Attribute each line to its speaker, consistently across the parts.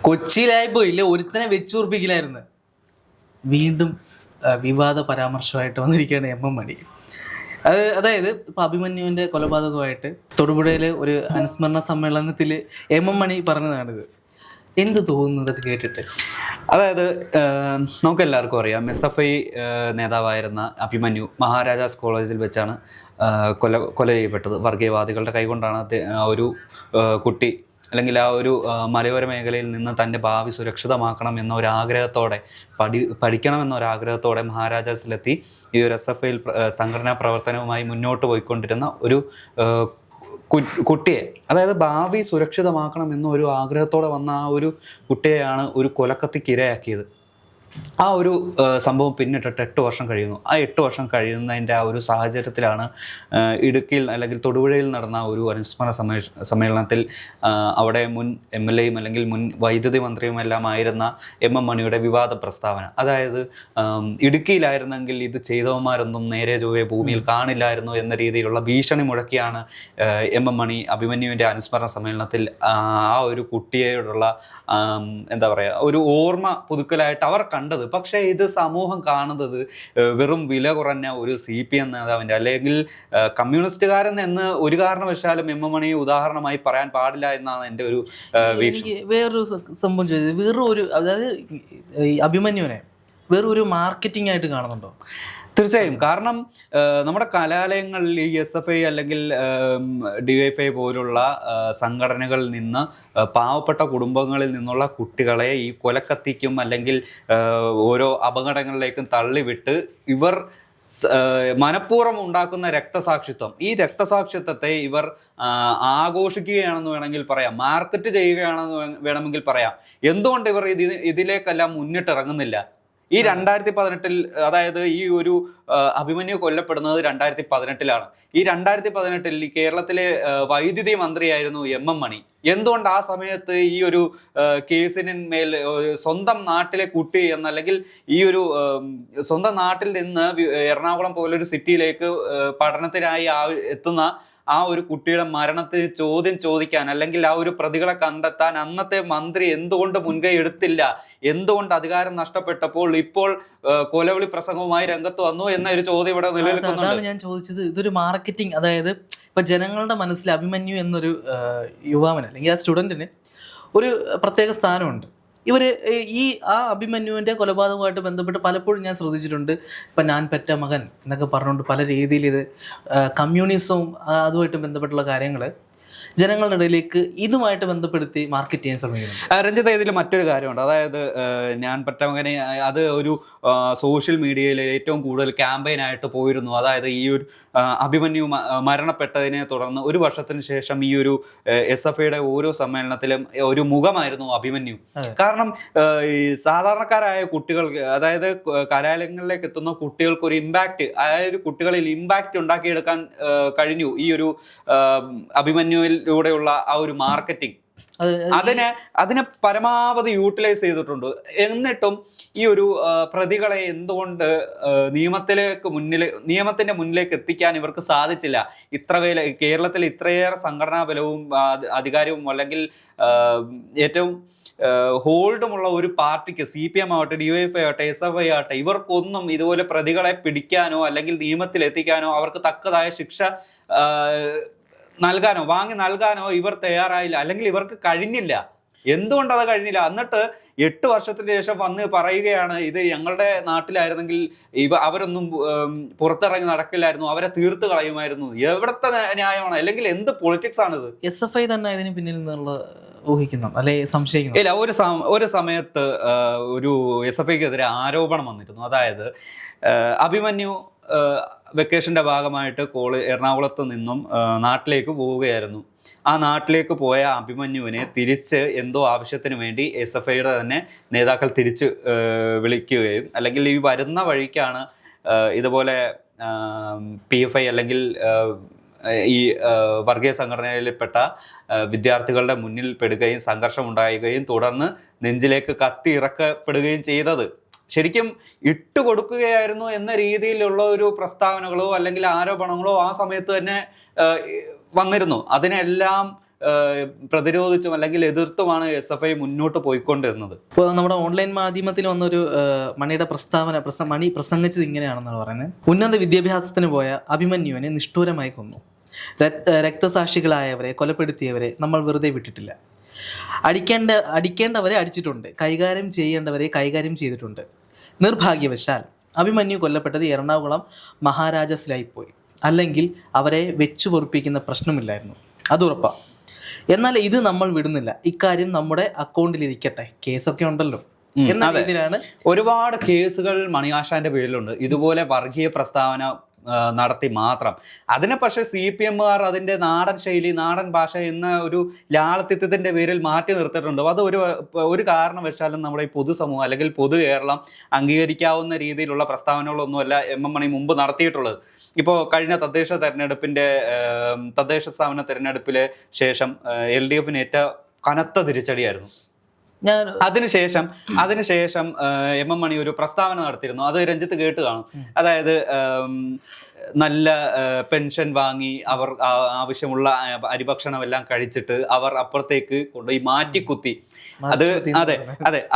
Speaker 1: കൊച്ചിയിലായി പോയില്ലേ, ഒരുത്തനെ വെച്ചുറപ്പിക്കലായിരുന്നു. വീണ്ടും വിവാദ പരാമർശമായിട്ട് വന്നിരിക്കുകയാണ് എം എം മണി. അതായത് ഇപ്പം അഭിമന്യുവിൻ്റെ കൊലപാതകമായിട്ട് തൊടുപുഴയിലെ ഒരു അനുസ്മരണ സമ്മേളനത്തിൽ എം എം മണി പറഞ്ഞതാണിത്. എന്ത് തോന്നുന്നു ഇതൊക്കെ കേട്ടിട്ട്?
Speaker 2: അതായത് നമുക്കെല്ലാവർക്കും അറിയാം, SFI നേതാവായിരുന്ന അഭിമന്യു മഹാരാജാസ് കോളേജിൽ വെച്ചാണ് കൊല ചെയ്യപ്പെട്ടത്. വർഗീയവാദികളുടെ കൈകൊണ്ടാണ് ഒരു കുട്ടി അല്ലെങ്കിൽ ആ ഒരു മലയോര മേഖലയിൽ നിന്ന് തൻ്റെ ഭാവി സുരക്ഷിതമാക്കണം എന്ന ഒരാഗ്രഹത്തോടെ പഠിക്കണം ഒരാഗ്രഹത്തോടെ മഹാരാജാസിലെത്തി ഈ ഒരു SFI സംഘടനാ പ്രവർത്തനവുമായി മുന്നോട്ട് പോയിക്കൊണ്ടിരുന്ന ഒരു കുട്ടിയെ, അതായത് ഭാവി സുരക്ഷിതമാക്കണം എന്നൊരു ആഗ്രഹത്തോടെ വന്ന ആ ഒരു കുട്ടിയെയാണ് ഒരു കൊലക്കത്തിക്കിരയാക്കിയത്. ആ ഒരു സംഭവം പിന്നിട്ടിട്ട് 8 വർഷം കഴിയുന്നു. ആ 8 വർഷം കഴിയുന്നതിൻ്റെ ആ ഒരു സാഹചര്യത്തിലാണ് ഇടുക്കിയിൽ അല്ലെങ്കിൽ തൊടുപുഴയിൽ നടന്ന ഒരു അനുസ്മരണ സമ്മേളനത്തിൽ അവിടെ മുൻ MLA യും അല്ലെങ്കിൽ മുൻ വൈദ്യുതി മന്ത്രിയുമെല്ലാം ആയിരുന്ന എം എം മണിയുടെ വിവാദ പ്രസ്താവന. അതായത് ഇടുക്കിയിലായിരുന്നെങ്കിൽ ഇത് ചെയ്തവന്മാരൊന്നും നേരെ ചൊവ്വേ ഭൂമിയിൽ കാണില്ലായിരുന്നു എന്ന രീതിയിലുള്ള ഭീഷണി മുഴക്കിയാണ് എം എം മണി അഭിമന്യുവിൻ്റെ അനുസ്മരണ സമ്മേളനത്തിൽ ആ ഒരു കുട്ടിയോടുള്ള എന്താ പറയുക, ഒരു ഓർമ്മ പുതുക്കലായിട്ട് അവർ കണ്ടത്. പക്ഷേ ഇത് സമൂഹം കാണുന്നത് വെറും വില കുറഞ്ഞ ഒരു CPM നേതാവിൻ്റെ അല്ലെങ്കിൽ കമ്മ്യൂണിസ്റ്റുകാരൻ എന്ന് ഒരു കാരണവശാലും എം എം മണി ഉദാഹരണമായി പറയാൻ പാടില്ല എന്നാണ് എൻ്റെ ഒരു വീക്ഷണം.
Speaker 1: വേറൊരു സംഭവം ചെയ്തത് വെറും ഒരു, അതായത് അഭിമന്യുവിനെ വെറും ഒരു മാർക്കറ്റിംഗ് ആയിട്ട് കാണുന്നുണ്ടോ?
Speaker 2: തീർച്ചയായും. കാരണം നമ്മുടെ കലാലയങ്ങളിൽ ഈ SFI അല്ലെങ്കിൽ DYFI പോലുള്ള സംഘടനകളിൽ നിന്ന് പാവപ്പെട്ട കുടുംബങ്ങളിൽ നിന്നുള്ള കുട്ടികളെ ഈ കൊലക്കത്തിക്കും അല്ലെങ്കിൽ ഓരോ അപകടങ്ങളിലേക്കും തള്ളിവിട്ട് ഇവർ മനഃപൂർവ്വം ഉണ്ടാക്കുന്ന രക്തസാക്ഷിത്വം, ഈ രക്തസാക്ഷിത്വത്തെ ഇവർ ആഘോഷിക്കുകയാണെന്ന് വേണമെങ്കിൽ പറയാം, മാർക്കറ്റ് ചെയ്യുകയാണെന്ന് വേണമെങ്കിൽ പറയാം. എന്തുകൊണ്ട് ഇവർ ഇതിലേക്കെല്ലാം മുന്നിട്ടിറങ്ങുന്നില്ല? ഈ 2018, അതായത് ഈ ഒരു അഭിമന്യു കൊല്ലപ്പെടുന്നത് 2018 ഈ 2018 ഈ കേരളത്തിലെ വൈദ്യുതി മന്ത്രിയായിരുന്നു എം എം മണി. എന്തുകൊണ്ട് ആ സമയത്ത് ഈ ഒരു കേസിന് മേൽ സ്വന്തം നാട്ടിലെ കുട്ടി എന്നല്ലെങ്കിൽ ഈ ഒരു സ്വന്തം നാട്ടിൽ നിന്ന് എറണാകുളം പോലൊരു സിറ്റിയിലേക്ക് പഠനത്തിനായി എത്തുന്ന ആ ഒരു കുട്ടിയുടെ മരണത്തിന് ചോദ്യം ചോദിക്കാൻ അല്ലെങ്കിൽ ആ ഒരു പ്രതികളെ കണ്ടെത്താൻ അന്നത്തെ മന്ത്രി എന്തുകൊണ്ട് മുൻകൈ എടുത്തില്ല? എന്തുകൊണ്ട് അധികാരം നഷ്ടപ്പെട്ടപ്പോൾ ഇപ്പോൾ കൊലവിളി പ്രസംഗവുമായി രംഗത്ത് വന്നു എന്ന ഒരു ചോദ്യം ഇവിടെ നിലനിൽക്കുന്നുണ്ട്.
Speaker 1: അതാണ് ഞാൻ ചോദിച്ചത്. ഇതൊരു മാർക്കറ്റിംഗ്, അതായത് ഇപ്പൊ ജനങ്ങളുടെ മനസ്സിൽ അഭിമന്യു എന്നൊരു യുവാവിന് അല്ലെങ്കിൽ ആ സ്റ്റുഡൻറ്റിന് ഒരു പ്രത്യേക സ്ഥാനമുണ്ട്. ഇവർ ആ അഭിമന്യുവിൻ്റെ കൊലപാതകവുമായിട്ട് ബന്ധപ്പെട്ട് പലപ്പോഴും ഞാൻ ശ്രദ്ധിച്ചിട്ടുണ്ട്. ഇപ്പം ഞാൻ പെറ്റ മകൻ എന്നൊക്കെ പറഞ്ഞുകൊണ്ട് പല രീതിയിൽ ഇത് കമ്മ്യൂണിസവും അതുമായിട്ട് ബന്ധപ്പെട്ടുള്ള കാര്യങ്ങൾ ജനങ്ങളുടെ ഇടയിലേക്ക് ഇതുമായിട്ട് ബന്ധപ്പെടുത്തി മാർക്കറ്റ് ചെയ്യാൻ ശ്രമിക്കുന്നു.
Speaker 2: രഞ്ജിത്ത്, ഇതിൽ മറ്റൊരു കാര്യമുണ്ട്. അതായത് ഞാൻ പെറ്റ മകനെ അത് ഒരു സോഷ്യൽ മീഡിയയിൽ ഏറ്റവും കൂടുതൽ ക്യാമ്പയിനായിട്ട് പോയിരുന്നു. അതായത് ഈ ഒരു അഭിമന്യു മരണപ്പെട്ടതിനെ തുടർന്ന് 1 വർഷത്തിന് ശേഷം ഈ ഒരു SFIയുടെ ഓരോ സമ്മേളനത്തിലും ഒരു മുഖമായിരുന്നു അഭിമന്യു. കാരണം ഈ സാധാരണക്കാരായ കുട്ടികൾക്ക്, അതായത് കലാലയങ്ങളിലേക്ക് എത്തുന്ന കുട്ടികൾക്ക് ഒരു ഇമ്പാക്റ്റ്, അതായത് കുട്ടികളിൽ ഇമ്പാക്റ്റ് ഉണ്ടാക്കിയെടുക്കാൻ കഴിഞ്ഞു ഈ ഒരു അഭിമന്യുവിലൂടെയുള്ള ആ ഒരു മാർക്കറ്റിംഗ്. അതിനെ പരമാവധി യൂട്ടിലൈസ് ചെയ്തിട്ടുണ്ട്. എന്നിട്ടും ഈ ഒരു പ്രതികളെ എന്തുകൊണ്ട് നിയമത്തിന്റെ മുന്നിലേക്ക് എത്തിക്കാൻ ഇവർക്ക് സാധിച്ചില്ല? കേരളത്തിൽ ഇത്രയേറെ സംഘടനാ ബലവും അധികാരവും അല്ലെങ്കിൽ ഏറ്റവും ഹോൾഡുമുള്ള ഒരു പാർട്ടിക്ക്, CPM ആവട്ടെ, DYFI ആവട്ടെ, SFI ആവട്ടെ, ഇവർക്കൊന്നും ഇതുപോലെ പ്രതികളെ പിടിക്കാനോ അല്ലെങ്കിൽ നിയമത്തിൽ എത്തിക്കാനോ അവർക്ക് തക്കതായ ശിക്ഷ വാങ്ങി നൽകാനോ ഇവർ തയ്യാറായില്ല, അല്ലെങ്കിൽ ഇവർക്ക് കഴിഞ്ഞില്ല. എന്തുകൊണ്ടത് കഴിഞ്ഞില്ല? എന്നിട്ട് 8 വർഷത്തിന് ശേഷം വന്ന് പറയുകയാണ്, ഇത് ഞങ്ങളുടെ നാട്ടിലായിരുന്നെങ്കിൽ അവരൊന്നും പുറത്തിറങ്ങി നടക്കില്ലായിരുന്നു, അവരെ തീർത്ത് കളയുമായിരുന്നു. എവിടത്തെ ന്യായമാണ്? അല്ലെങ്കിൽ എന്ത് പൊളിറ്റിക്സ് ആണിത്?
Speaker 1: SFI തന്നെ ഇതിന് പിന്നിൽ നിന്നുള്ള ഊഹിക്കുന്നു അല്ലെ സംശയിക്കുന്നു?
Speaker 2: ഇല്ല, ഒരു സമയത്ത് ഒരു SFIക്കെതിരെ ആരോപണം വന്നിരുന്നു. അതായത് അഭിമന്യു വെക്കേഷൻ്റെ ഭാഗമായിട്ട് എറണാകുളത്ത് നിന്നും നാട്ടിലേക്ക് പോവുകയായിരുന്നു. ആ നാട്ടിലേക്ക് പോയ അഭിമന്യുവിനെ തിരിച്ച് എന്തോ ആവശ്യത്തിന് വേണ്ടി SFIയുടെ തന്നെ നേതാക്കൾ തിരിച്ച് വിളിക്കുകയും, അല്ലെങ്കിൽ ഈ വരുന്ന വഴിക്കാണ് ഇതുപോലെ PFI അല്ലെങ്കിൽ ഈ വർഗീയ സംഘടനയിൽപ്പെട്ട വിദ്യാർത്ഥികളുടെ മുന്നിൽ പെടുകയും സംഘർഷം ഉണ്ടാവുകയും തുടർന്ന് നെഞ്ചിലേക്ക് കത്തി ഇറക്കപ്പെടുകയും ചെയ്തത്. ശരിക്കും ഇട്ടുകൊടുക്കുകയായിരുന്നു എന്ന രീതിയിലുള്ള ഒരു പ്രസ്താവനകളോ അല്ലെങ്കിൽ ആരോപണങ്ങളോ ആ സമയത്ത് തന്നെ വന്നിരുന്നു. അതിനെല്ലാം പ്രതിരോധിച്ചും അല്ലെങ്കിൽ എതിർത്തുമാണ് SFI മുന്നോട്ട് പോയിക്കൊണ്ടിരുന്നത്.
Speaker 1: ഇപ്പോൾ നമ്മുടെ ഓൺലൈൻ മാധ്യമത്തിൽ വന്നൊരു മണിയുടെ മണി പ്രസംഗിച്ചത് ഇങ്ങനെയാണെന്നാണ് പറയുന്നത്. ഉന്നത വിദ്യാഭ്യാസത്തിന് പോയ അഭിമന്യുവിനെ നിഷ്ഠൂരമായി കൊന്നു. രക്തസാക്ഷികളായവരെ കൊലപ്പെടുത്തിയവരെ നമ്മൾ വെറുതെ വിട്ടിട്ടില്ല. അടിക്കേണ്ടവരെ അടിച്ചിട്ടുണ്ട്, കൈകാര്യം ചെയ്യേണ്ടവരെ കൈകാര്യം ചെയ്തിട്ടുണ്ട്. നിർഭാഗ്യവശാൽ അഭിമന്യു കൊല്ലപ്പെട്ടത് എറണാകുളം മഹാരാജാസിലായിപ്പോയി. അല്ലെങ്കിൽ അവരെ വെച്ചു പൊറുപ്പിക്കുന്ന പ്രശ്നമില്ലായിരുന്നു, അതുറപ്പാണ്. എന്നാൽ ഇത് നമ്മൾ വിടുന്നില്ല. ഇക്കാര്യം നമ്മുടെ അക്കൗണ്ടിലിരിക്കട്ടെ, കേസൊക്കെ ഉണ്ടല്ലോ എന്ന രീതിയിലാണ്.
Speaker 2: ഒരുപാട് കേസുകൾ മണിയാശാന്റെ പേരിലുണ്ട് ഇതുപോലെ വർഗീയ പ്രസ്താവന നടത്തി മാത്രം. അതിനെ പക്ഷേ CPMകാർ അതിൻ്റെ നാടൻ ശൈലി, നാടൻ ഭാഷ എന്ന ഒരു ലാളിത്യത്തിൻ്റെ പേരിൽ മാറ്റി നിർത്തിയിട്ടുണ്ട്. അത് ഒരു കാരണവശാലും നമ്മുടെ ഈ പൊതുസമൂഹം അല്ലെങ്കിൽ പൊതു കേരളം അംഗീകരിക്കാവുന്ന രീതിയിലുള്ള പ്രസ്താവനകളൊന്നുമല്ല MM മണി മുമ്പ് നടത്തിയിട്ടുള്ളത്. ഇപ്പോൾ കഴിഞ്ഞ തദ്ദേശ സ്ഥാപന തെരഞ്ഞെടുപ്പിലെ ശേഷം LDFന് ഏറ്റ കനത്ത തിരിച്ചടിയായിരുന്നു. അതിനുശേഷം MM മണി ഒരു പ്രസ്താവന നടത്തിയിരുന്നു. അത് രഞ്ജിത്ത് കേട്ട് കാണും. അതായത് നല്ല പെൻഷൻ വാങ്ങി അവർ ആവശ്യമുള്ള അരിഭക്ഷണമെല്ലാം കഴിച്ചിട്ട് അവർ അപ്പുറത്തേക്ക് കൊണ്ടുപോയി മാറ്റിക്കുത്തി.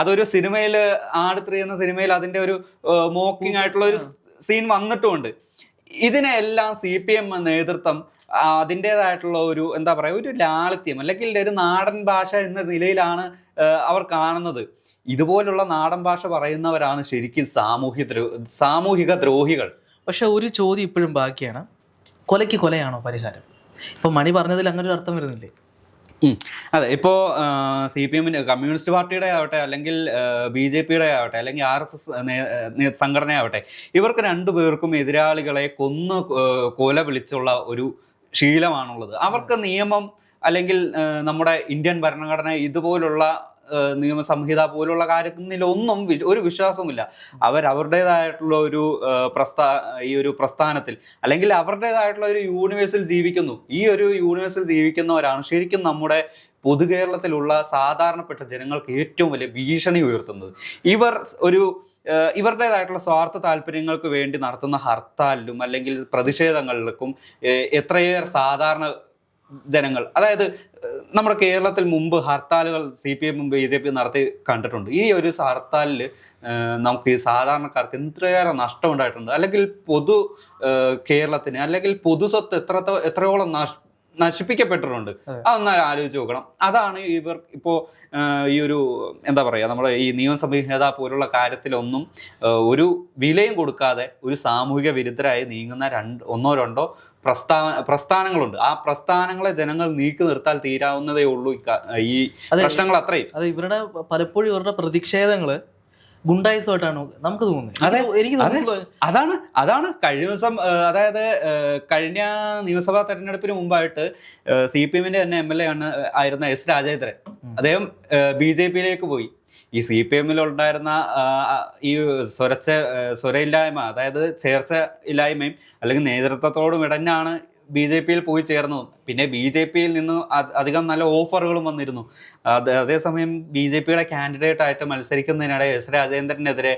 Speaker 2: അതൊരു സിനിമയിൽ ആട് 3 എന്ന സിനിമയിൽ അതിന്റെ ഒരു മോക്കിംഗ് ആയിട്ടുള്ള ഒരു സീൻ വന്നിട്ടുമുണ്ട്. ഇതിനെല്ലാം CPM നേതൃത്വം അതിൻ്റെതായിട്ടുള്ള ഒരു എന്താ പറയുക, ഒരു ലാളിത്യം അല്ലെങ്കിൽ ഒരു നാടൻ ഭാഷ എന്ന നിലയിലാണ് അവർ കാണുന്നത്. ഇതുപോലുള്ള നാടൻ ഭാഷ പറയുന്നവരാണ് ശരിക്കും സാമൂഹിക ദ്രോഹികൾ.
Speaker 1: പക്ഷെ ഒരു ചോദ്യം ഇപ്പോഴും ബാക്കിയാണ്, കൊലയ്ക്ക് കൊലയാണോ പരിഹാരം? ഇപ്പൊ മണി പറഞ്ഞതിൽ അങ്ങനെ ഒരു അർത്ഥം വരുന്നില്ലേ?
Speaker 2: അതെ, ഇപ്പോൾ CPMന്റെ കമ്മ്യൂണിസ്റ്റ് പാർട്ടിയുടെ ആവട്ടെ അല്ലെങ്കിൽ BJPയുടെ ആവട്ടെ അല്ലെങ്കിൽ RSS സംഘടനയാവട്ടെ, ഇവർക്ക് രണ്ടുപേർക്കും എതിരാളികളെ കൊല വിളിച്ചുള്ള ഒരു ശീലമാണുള്ളത്. അവർക്ക് നിയമം അല്ലെങ്കിൽ നമ്മുടെ ഇന്ത്യൻ ഭരണഘടന ഇതുപോലുള്ള നിയമസംഹിത പോലുള്ള കാര്യത്തിലൊന്നും ഒരു വിശ്വാസമില്ല. അവരുടേതായിട്ടുള്ള ഒരു ഈ ഒരു പ്രസ്ഥാനത്തിൽ അല്ലെങ്കിൽ അവരുടേതായിട്ടുള്ള ഒരു യൂണിവേഴ്സിൽ ജീവിക്കുന്നു. ഈ ഒരു യൂണിവേഴ്സിൽ ജീവിക്കുന്നവരാണ് ശരിക്കും നമ്മുടെ പൊതുകേരളത്തിലുള്ള സാധാരണപ്പെട്ട ജനങ്ങൾക്ക് ഏറ്റവും വലിയ ഭീഷണി ഉയർത്തുന്നത്. ഇവരുടേതായിട്ടുള്ള സ്വാർത്ഥ താല്പര്യങ്ങൾക്ക് വേണ്ടി നടത്തുന്ന ഹർത്താലിലും അല്ലെങ്കിൽ പ്രതിഷേധങ്ങളിലേക്കും എത്രയേറെ സാധാരണ ജനങ്ങൾ, അതായത് നമ്മുടെ കേരളത്തിൽ മുമ്പ് ഹർത്താലുകൾ CPMും BJPയും നടത്തി കണ്ടിട്ടുണ്ട്. ഈ ഒരു ഹർത്താലിൽ നമുക്ക് ഈ സാധാരണക്കാർക്ക് എത്രയേറെ നഷ്ടമുണ്ടായിട്ടുണ്ട്. അല്ലെങ്കിൽ കേരളത്തിന് അല്ലെങ്കിൽ പൊതുസ്വത്ത് എത്രയോളം നശിപ്പിക്കപ്പെട്ടിട്ടുണ്ട്. അതൊന്ന് ആലോചിച്ച് നോക്കണം. അതാണ് ഇവർ ഇപ്പോൾ ഈ ഒരു എന്താ പറയുക, നമ്മുടെ ഈ നിയമസംഹിത പോലുള്ള കാര്യത്തിലൊന്നും ഒരു വിലയും കൊടുക്കാതെ ഒരു സാമൂഹിക വിരുദ്ധരായി നീങ്ങുന്ന ഒന്നോ രണ്ടോ പ്രസ്ഥാനങ്ങളുണ്ട്. ആ പ്രസ്ഥാനങ്ങളെ ജനങ്ങൾ നീക്കി നിർത്താൽ തീരാവുന്നതേ ഉള്ളൂ ഈ പ്രശ്നങ്ങൾ അത്രയും.
Speaker 1: അത് പലപ്പോഴും ഇവരുടെ പ്രതിഷേധങ്ങള് ഗുണ്ടായിസമായിട്ടാണ് നമുക്ക് തോന്നുന്നത്.
Speaker 2: അതാണ് കഴിഞ്ഞ ദിവസം, അതായത് കഴിഞ്ഞ നിയമസഭാ തെരഞ്ഞെടുപ്പിന് മുമ്പായിട്ട് CPMന്റെ തന്നെ MLA ആയിരുന്ന S. രാജേന്ദ്രൻ, അദ്ദേഹം BJPയിലേക്ക് പോയി. ഈ CPMലുണ്ടായിരുന്ന ഈ സ്വരയില്ലായ്മ, അതായത് ചേർച്ച ഇല്ലായ്മയും അല്ലെങ്കിൽ നേതൃത്വത്തോടും ഇടഞ്ഞാണ് BJPയിൽ പോയി ചേർന്നതും. പിന്നെ BJPയിൽ നിന്ന് അധികം നല്ല ഓഫറുകളും വന്നിരുന്നു. അതേസമയം BJPയുടെ കാൻഡിഡേറ്റ് ആയിട്ട് മത്സരിക്കുന്നതിനിടെ S. രാജേന്ദ്രനെതിരെ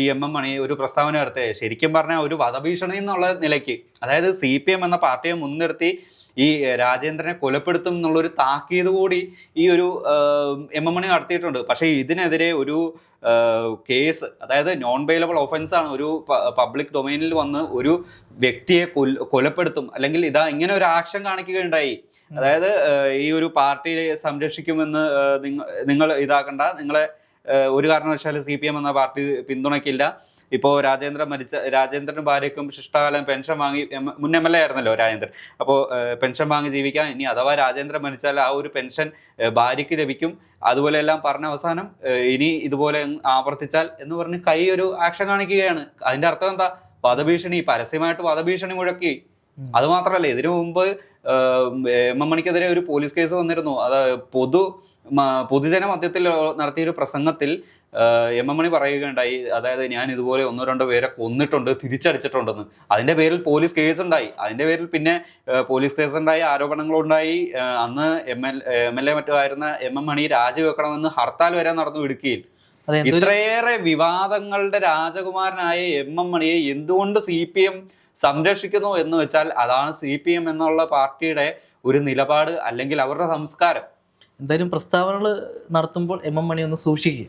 Speaker 2: ഈ MM മണി ഒരു പ്രസ്താവന നടത്തി. ശരിക്കും പറഞ്ഞാൽ ഒരു വധഭീഷണി എന്നുള്ള നിലയ്ക്ക്, അതായത് CPM എന്ന പാർട്ടിയെ മുൻനിർത്തി ഈ രാജേന്ദ്രനെ കൊലപ്പെടുത്തും എന്നുള്ളൊരു താക്കീത് കൂടി ഈ ഒരു MM മണി നടത്തിയിട്ടുണ്ട്. പക്ഷേ ഇതിനെതിരെ ഒരു കേസ്, അതായത് നോൺ ബെയിലബിൾ ഒഫൻസ് ആണ്, ഒരു പബ്ലിക് ഡൊമൈനിൽ വന്ന് ഒരു വ്യക്തിയെ കൊലപ്പെടുത്തും അല്ലെങ്കിൽ ഇങ്ങനെ ഒരു ആക്ഷൻ കാണിക്കുകയുണ്ടായി. അതായത് ഈ ഒരു പാർട്ടിയെ സംരക്ഷിക്കുമെന്ന് നിങ്ങൾ ഇതാക്കണ്ട, നിങ്ങളെ ഒരു കാരണവശാലും CPM എന്ന പാർട്ടി പിന്തുണയ്ക്കില്ല. ഇപ്പോൾ രാജേന്ദ്രനും ഭാര്യയ്ക്കും ശിഷ്ടകാലം പെൻഷൻ വാങ്ങി, മുൻ MLA ആയിരുന്നല്ലോ രാജേന്ദ്രൻ, അപ്പോൾ പെൻഷൻ വാങ്ങി ജീവിക്കാം. ഇനി അഥവാ രാജേന്ദ്രൻ മരിച്ചാൽ ആ ഒരു പെൻഷൻ ഭാര്യയ്ക്ക് ലഭിക്കും. അതുപോലെ എല്ലാം പറഞ്ഞ അവസാനം ഇനി ഇതുപോലെ ആവർത്തിച്ചാൽ എന്ന് പറഞ്ഞ് ഒരു ആക്ഷൻ കാണിക്കുകയാണ്. അതിന്റെ അർത്ഥം എന്താ? വധഭീഷണി, പരസ്യമായിട്ട് വധഭീഷണി മുഴക്കി. അതുമാത്രമല്ല, ഇതിനു മുമ്പ് MM മണിക്കെതിരെ ഒരു പോലീസ് കേസ് വന്നിരുന്നു. അത് പൊതുജന മധ്യത്തിൽ നടത്തിയൊരു പ്രസംഗത്തിൽ MM മണി പറയുകയുണ്ടായി, അതായത് ഞാൻ ഇതുപോലെ 1-2 പേരെ കൊന്നിട്ടുണ്ട്, തിരിച്ചടിച്ചിട്ടുണ്ടെന്ന്. അതിന്റെ പേരിൽ പോലീസ് കേസ് ഉണ്ടായി. അതിന്റെ പേരിൽ പിന്നെ പോലീസ് കേസ് ഉണ്ടായി, ആരോപണങ്ങളുണ്ടായി. അന്ന് MLA മറ്റുമായിരുന്ന MM മണി രാജിവെക്കണമെന്ന് ഹർത്താൽ വരെ നടന്നു ഇടുക്കിയിൽ. ഇത്രയേറെ വിവാദങ്ങളുടെ രാജകുമാരനായ MM മണിയെ എന്തുകൊണ്ട് CPM സംരക്ഷിക്കുന്നു എന്ന് വെച്ചാൽ അതാണ് CPM എന്നുള്ള പാർട്ടിയുടെ ഒരു നിലപാട് അല്ലെങ്കിൽ അവരുടെ സംസ്കാരം.
Speaker 1: എന്തായാലും പ്രസ്താവനകൾ നടത്തുമ്പോൾ MM മണി ഒന്ന് സൂക്ഷിക്കുക.